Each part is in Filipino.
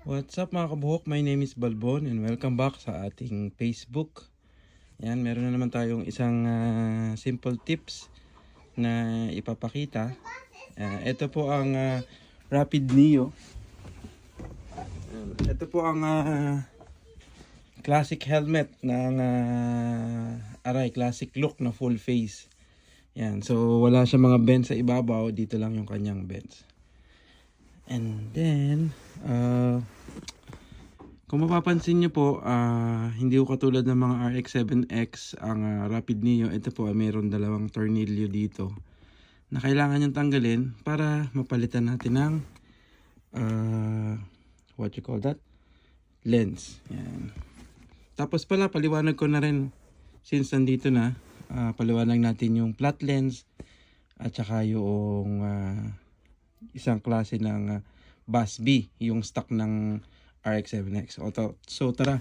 What's up mga kabuhok? My name is Balbon and welcome back sa ating Facebook. Yan, meron na naman tayong isang simple tips na ipapakita. Ito po ang Rapid Neo. Ito po ang classic helmet ng Arai, classic look na full face. Yan, so wala siya mga bends sa ibabaw, dito lang yung kanyang bends. And then, kung mapapansin nyo po, hindi ko katulad ng mga RX-7X ang Rapid Neo. Ito po, mayroon dalawang tornilyo dito na kailangan yung tanggalin para mapalitan natin ng what you call that? Lens. Yan. Tapos pala, paliwanag ko na rin, since nandito na, paliwanag natin yung flat lens at saka yung isang klase ng Bass B, yung stock ng RX-7X. So tara,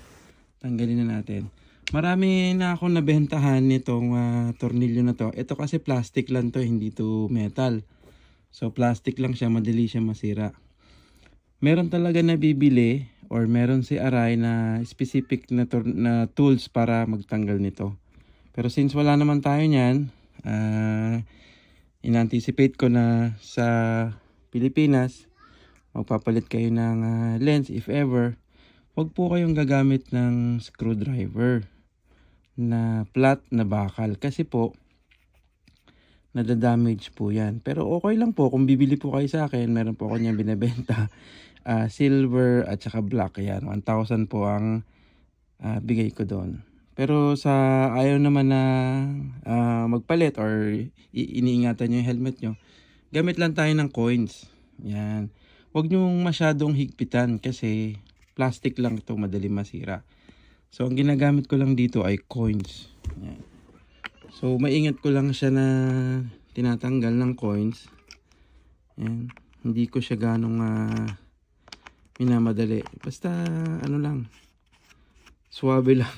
tanggalin na natin. Marami na akong nabentahan nitong tornilyo na to. Ito kasi plastic lang to, hindi to metal. So plastic lang siya, madali siya masira. Meron talaga nabibili or meron si Arai na specific na tools para magtanggal nito. Pero since wala naman tayo niyan, in-anticipate ko na sa Pilipinas, magpapalit kayo ng lens if ever, wag po kayong gagamit ng screwdriver na flat na bakal kasi po nadadamage po yan. Pero okay lang po kung bibili po kayo sa akin, meron po ako niyang binibenta, silver at saka black. Yan, 1,000 po ang bigay ko doon. Pero sa ayaw naman na magpalit or iniingatan nyo yung helmet nyo, gamit lang tayo ng coins. Yan. Huwag nyong masyadong higpitan kasi plastic lang ito, madali masira. So, ang ginagamit ko lang dito ay coins. Yan. So, maingat ko lang siya na tinatanggal ng coins. Yan. Hindi ko siya ganong minamadali. Basta, ano lang, swabe lang.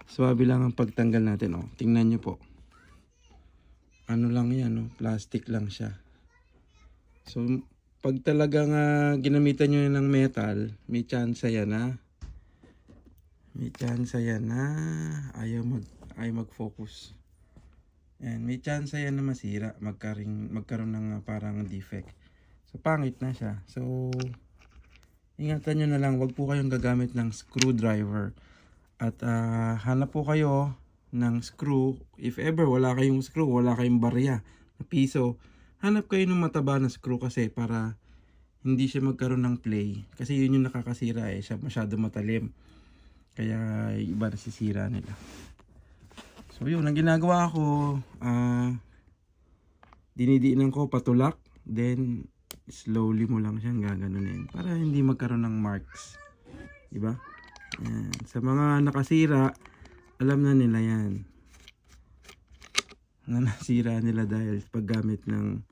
Swabe lang ang pagtanggal natin. Oh. Tingnan nyo po. Ano lang yan, oh. Plastic lang siya. So, pag talagang ginamitan nyo ng metal, may chance yan na ayaw mag-focus. And may chance yan na masira, magkaroon ng parang defect. So pangit na siya. So ingatan nyo na lang, wag po kayong gagamit ng screwdriver. At hanap po kayo ng screw. If ever wala kayong screw, wala kayong barya na piso, hanap kayo ng mataba na screw kasi para hindi siya magkaroon ng play. Kasi yun yung nakakasira siya masyado matalim. Kaya iba nasisira nila. So yun, ang ginagawa ko, dinidiinan ko patulak. Then, slowly mo lang siyang gaganunin. Para hindi magkaroon ng marks. Diba? Yan. Sa mga nakasira, alam na nila yan. Na nasira nila dahil paggamit ng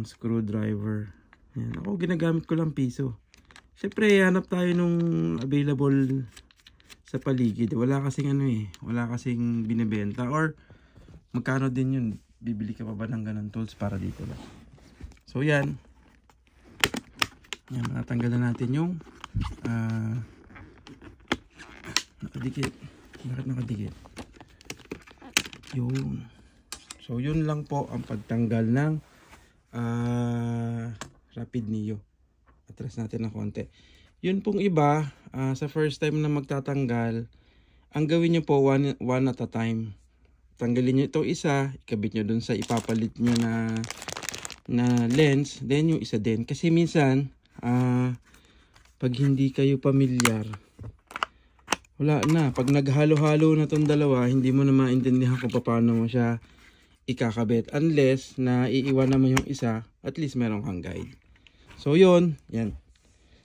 screwdriver. Yan. Ako ginagamit ko lang piso. Siyempre hanap tayo nung available sa paligid. Wala kasing wala kasing binibenta or magkano din yun, bibili ka pa ba ng ganang tools para dito lang. So yan, natanggalan natin yung nakadikit. Bakit nakadikit? Yun. So yun lang po ang pagtanggal ng Rapid Neo. Atras natin ng konti. Yun pong iba, sa first time na magtatanggal, ang gawin nyo po one at a time. Tanggalin nyo ito isa, ikabit nyo dun sa ipapalit nyo na lens, then yung isa din. Kasi minsan, pag hindi kayo pamilyar, wala na. Pag naghalo-halo na tong dalawa, hindi mo na maintindihan kung paano mo siya ikakabit. Unless na iiwanan mo yung isa, at least meron kang guide. So yun, yan.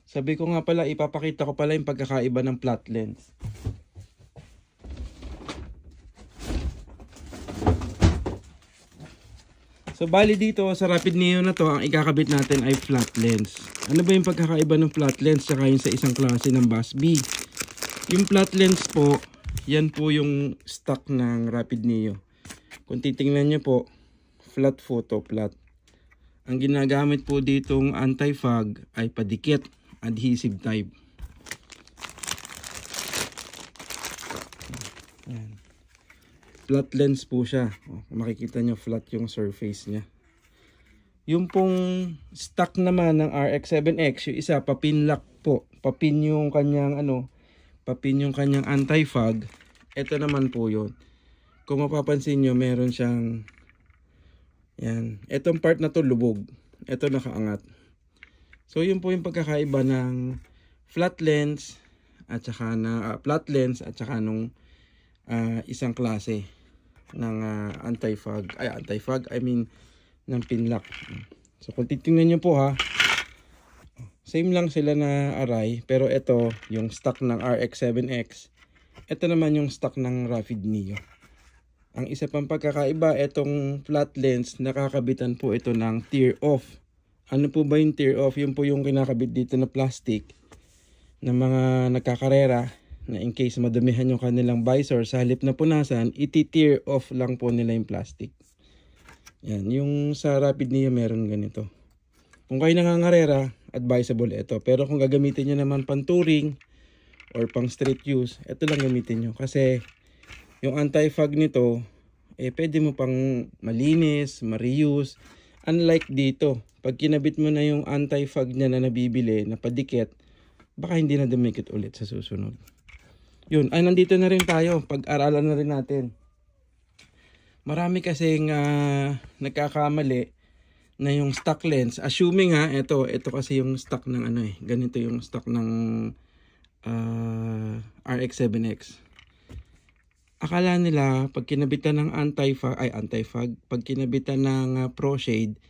Sabi ko nga pala, ipapakita ko pala yung pagkakaiba ng flat lens. So bali dito sa Rapid Neo na to, ang ikakabit natin ay flat lens. Ano ba yung pagkakaiba ng flat lens tsaka yung sa isang klase ng Bass B? Yung flat lens po, yan po yung stock ng Rapid Neo. Kung titingnan nyo po, flat photo, flat. Ang ginagamit po ditong anti-fog ay padikit adhesive type. Ayan. Flat lens po siya. Makikita nyo flat yung surface niya. Yung pong stock naman ng RX7X, yung isa papin lock po. Papin yung kanyang papin yung kanyang anti-fog. Ito naman po yun. Kung mapapansin nyo, meron siyang yan. Itong part na to lubog. Ito nakaangat. So yun po yung pagkakaiba ng flat lens at saka nung isang klase ng anti-fog. Ng pin lock. So kung titingnan nyo po ha, same lang sila na aray, pero ito yung stock ng RX7X. Ito naman yung stock ng Rapid Neo. Ang isa pang pagkakaiba, itong flat lens, nakakabitan po ito ng tear off. Ano po ba yung tear off? Yun po yung kinakabit dito na plastic ng mga nagkakarera na in case madumihan yung kanilang visor, sa halip na punasan, iti-tear off lang po nila yung plastic. Yan, yung sa Rapid Neo meron ganito. Kung kayo nangangarera, advisable ito. Pero kung gagamitin nyo naman pang touring or pang street use, ito lang gamitin nyo. Kasi yung anti-fog nito, pwede mo pang malinis, ma-reuse. Unlike dito, pag kinabit mo na yung anti-fog niya na nabibili, na padikit, baka hindi na dumikit ulit sa susunod. Yun, nandito na rin tayo. Pag-aralan na rin natin. Marami kasing nagkakamali na yung stock lens. Assuming ito kasi yung stock ng ganito yung stock ng RX7X. Akala nila pag kinabitan ng anti-fog, pag kinabitan ng Pro Shade,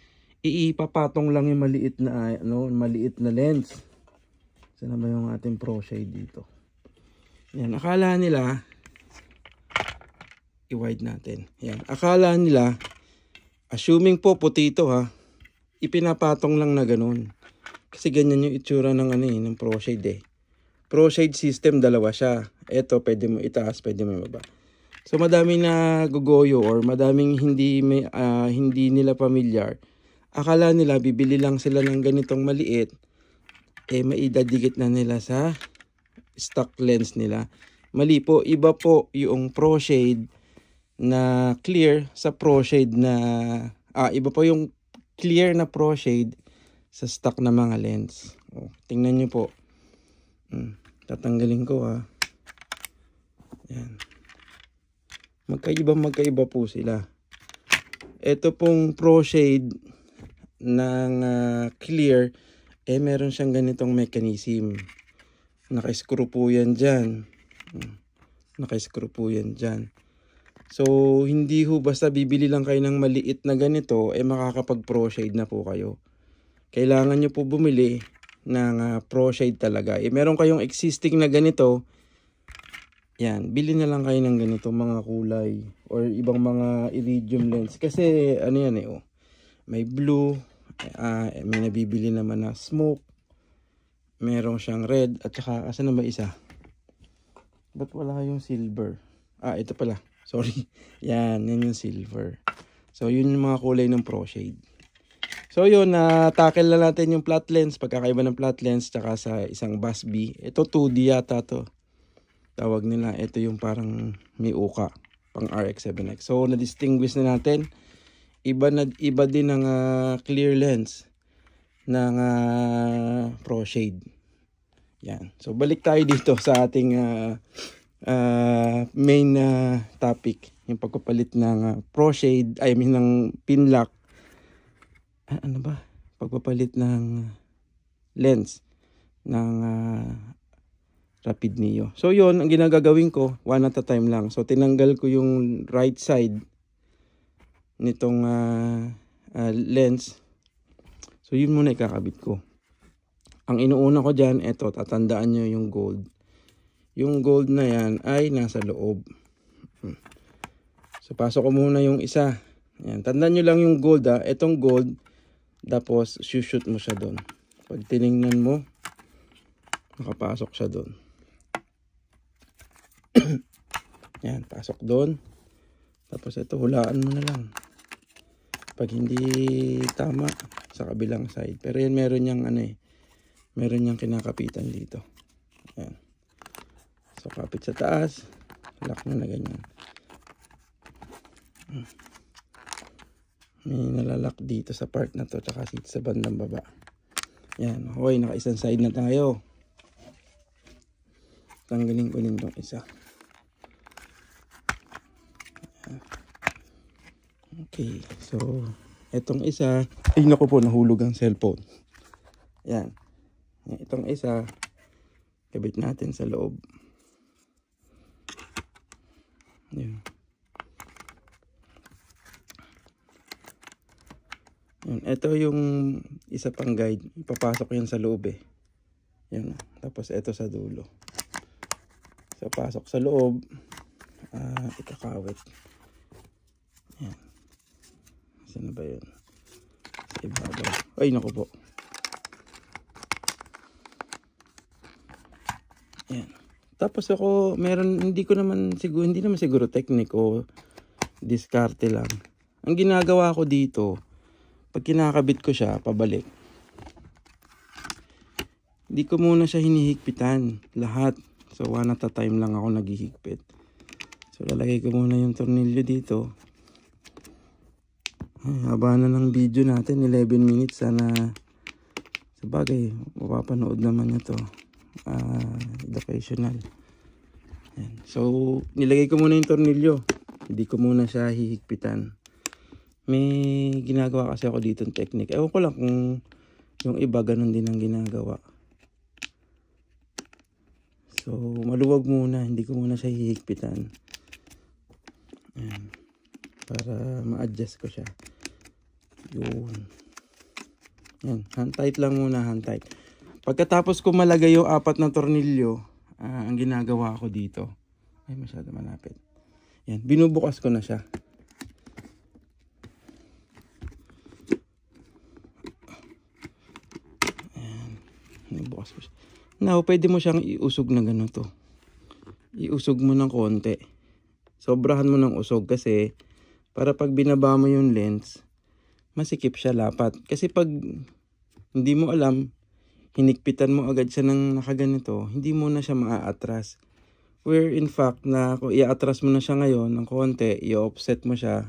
iipapatong lang yung maliit na lens. Saan ba yung ating Pro Shade dito? Yan, akala nila i-wide natin. Yan, akala nila assuming po puti ito ipinapatong lang na ganun. Kasi ganyan yung itsura ng ng Pro Shade Pro Shade system, dalawa siya. Ito pwede mo itaas, pwede mo ibaba. So madaming na gugoyo or madaming hindi nila familiar. Akala nila bibili lang sila ng ganitong maliit, maidadikit na nila sa stock lens nila. Mali po, iba po yung Pro Shade na clear sa Pro Shade na iba po yung clear na Pro Shade sa stock na mga lens. Tingnan nyo po. Tatanggalin ko Yan. Magkaiba po sila. Ito pong Pro Shade ng clear, meron siyang ganitong mechanism. Naka-screw po yan dyan. Naka-screw po yan dyan. So, hindi ho basta bibili lang kayo ng maliit na ganito, makakapag Pro Shade na po kayo. Kailangan nyo po bumili ng Pro Shade talaga. Meron kayong existing na ganito, yan, bili na lang kayo ng ganito mga kulay or ibang mga iridium lens. Kasi ano yan may blue, may nabibili naman na smoke, meron siyang red, at saka asan na ba isa? Ba't wala yung silver? Ito pala. Sorry. Yan yung silver. So, yun yung mga kulay ng Pro Shade. So, yun, tackle na natin yung flat lens, pagkakaiba ng flat lens, tsaka sa isang Bass B. Ito 2D yata to. Tawag nila. Ito yung parang may uka, pang RX7X. So, na-distinguish na natin. Iba din ng clear lens ng Pro Shade. Yan. So, balik tayo dito sa ating main topic, yung pagpapalit ng Pro Shade, ng pin lock. Ano ba? Pagpapalit ng lens ng Rapid Neo. So yon, ang ginagagawin ko, one at a time lang. So tinanggal ko yung right side nitong lens. So yun muna ikakabit ko. Ang inuuna ko dyan, eto, tatandaan nyo yung gold. Yung gold na yan ay nasa loob. So pasok ko muna yung isa. Yan, tandaan nyo lang yung gold Etong gold, tapos shoot mo siya doon. Pag tiningnan mo, nakapasok siya doon. Yan, pasok doon. Tapos ito, hulaan mo na lang. Pag hindi tama, sa kabilang side. Pero yan meron niyang meron niyang kinakapitan dito. Yan. So, kapit sa taas. Lock na ganyan. May nalalak dito sa part na to. Tsaka sa bandang baba. Yan. Okay, naka-isang side na tayo. Tanggalin ko din itong isa. Okay. So, itong isa. Ay, naku po, nahulog ang cellphone. Yan. Itong isa. Kabit natin sa loob. Yan. Yan. Ito yung isa pang guide. Ipapasok yan sa loob eh. Yan. Tapos ito sa dulo. So, pasok sa loob. Ikakawit. Yan. Saan ba yun? Sa ibabaw. Ay, naku po. Yan. Tapos ako, hindi naman siguro technique o diskarte lang. Ang ginagawa ko dito, pag kinakabit ko siya, pabalik. Hindi ko muna siya hinihigpitan, lahat. So, one at a time lang ako naghihigpit. So, lalagay ko muna yung tornilyo dito. Ay, haba na ng video natin, 11 minutes. Sana, sabagay, mapapanood naman nyo to. Educational. Yan. So, nilagay ko muna yung tornilyo. Hindi ko muna siya hihigpitan. May ginagawa kasi ako dito ng technique. Ewan ko lang kung yung iba ganun din ang ginagawa. So, maluwag muna. Hindi ko muna siya hihigpitan. Yan. Para ma-adjust ko siya. Yun. Yan. Hand tight lang muna. Hand tight. Pagkatapos ko malagay yung 4 na tornilyo, ang ginagawa ko dito, ay masyado malapit. Yan, binubukas ko na siya. Ayan, binubukas ko siya. Now, pwede mo siyang iusog na ganito. Iusog mo ng konti. Sobrahan mo ng usog kasi para pag binaba mo yung lens, masikip siya lapat. Kasi pag hindi mo alam, hinigpitan mo agad siya ng nakaganito, hindi mo na siya maa-atras. Where in fact, na kung i-atras mo na siya ngayon ng konti, i-offset mo siya.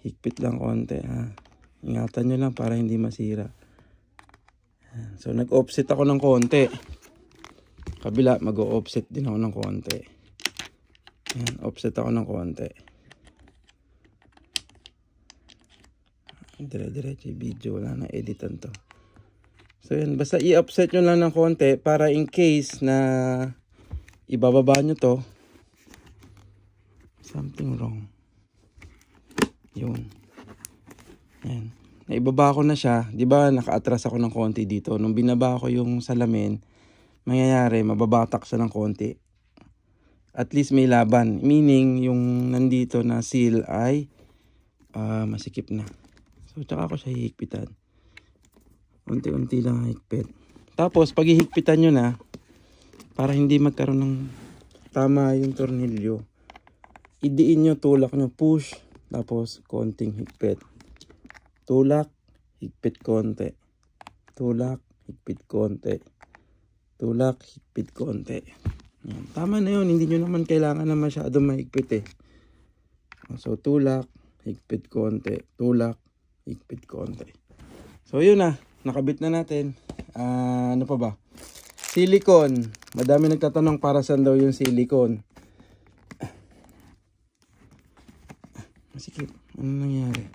Higpit lang konti ha. Ingatan nyo lang para hindi masira. So, nag-offset ako ng konti. Kabila, mag-offset din ako ng konti. Yan, offset ako ng konti. Dire-diretso yung video, wala na editan to. So yan, basta i-offset nyo lang ng konti para in case na ibababa nyo to, something wrong. Yun. Yan. Naibaba ko na siya. Diba naka-atras ako ng konti dito. Nung binaba ko yung salamin, mangyayari, mababatak siya ng konti. At least may laban. Meaning, yung nandito na seal ay masikip na. So, tsaka ko siya hihigpitan. Unti-unti lang higpit. Tapos, pag hihigpitan nyo na, para hindi magkaroon ng tama yung tornilyo, idiin nyo, tulak nyo, push, tapos konting higpit. Tulak, higpit konti. Tulak, higpit konti. Tulak, higpit konti. Yan. Tama na yun, hindi nyo naman kailangan na masyadong mahigpit eh. So, tulak, higpit konti. Tulak, higpit konti. So, yun na. Nakabit na natin. Ano pa ba? Silicone. Madami nagtatanong para saan daw yung silicone. Masikip. Ano nangyari?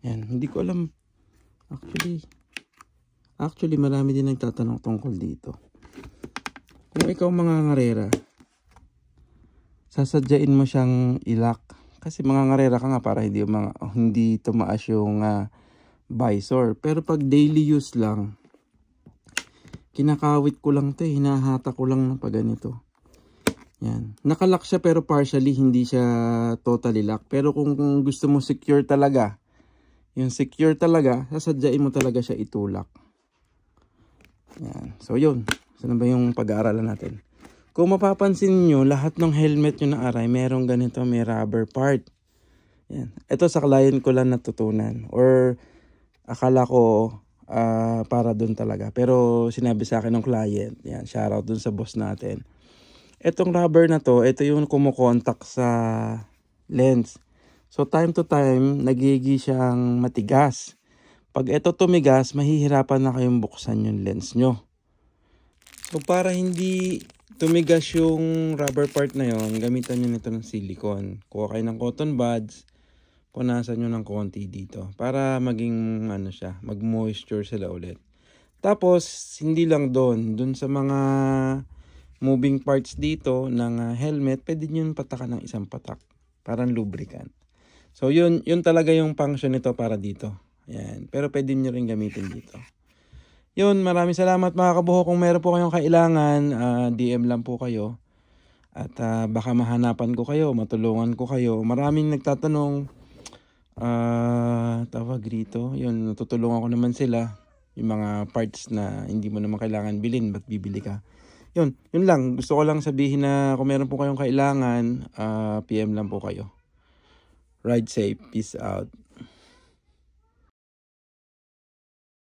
Yan. Hindi ko alam. Actually, marami din nagtatanong tungkol dito. Kung ikaw mga ngarera, sasadyain mo siyang ilak. Kasi mga ngarera ka nga para hindi tumaas yung visor. Pero pag daily use lang, kinakawit ko lang ito. Hinahata ko lang na pag ganito. Yan. Nakalock siya pero partially, hindi siya totally lock. Pero kung gusto mo secure talaga, yung secure talaga, sasadyain mo talaga siya itulak. Yan. So yun. Saan ba yung pag-aaralan natin? Kung mapapansin nyo, lahat ng helmet nyo na aray, merong ganito, may rubber part. Yan. Ito sa client ko lang natutunan. Or akala ko para dun talaga. Pero sinabi sa akin ng client. Yan, shoutout dun sa boss natin. Itong rubber na to, ito yung kumukontak sa lens. So time to time, nagiging siyang matigas. Pag ito tumigas, mahihirapan na kayong buksan yung lens nyo. So para hindi tumigas yung rubber part na yon, gamitan nyo nito ng silicone. Kuha kayo ng cotton buds, punasan nyo ng konti dito para maging ano siya, mag-moisture sila ulit. Tapos hindi lang doon sa mga moving parts dito ng helmet, pwede nyo patakan ng isang patak, parang lubricant. So yun talaga yung function nito para dito. Ayan. Pero pwede nyo rin gamitin dito. Yun, maraming salamat mga kabuho. Kung meron po kayong kailangan, DM lang po kayo. At baka mahanapan ko kayo, matulungan ko kayo. Maraming nagtatanong, tawag rito. Yun, natutulungan ko naman sila. Yung mga parts na hindi mo naman kailangan bilhin, ba't bibili ka? Yun lang. Gusto ko lang sabihin na kung meron po kayong kailangan, PM lang po kayo. Ride safe. Peace out.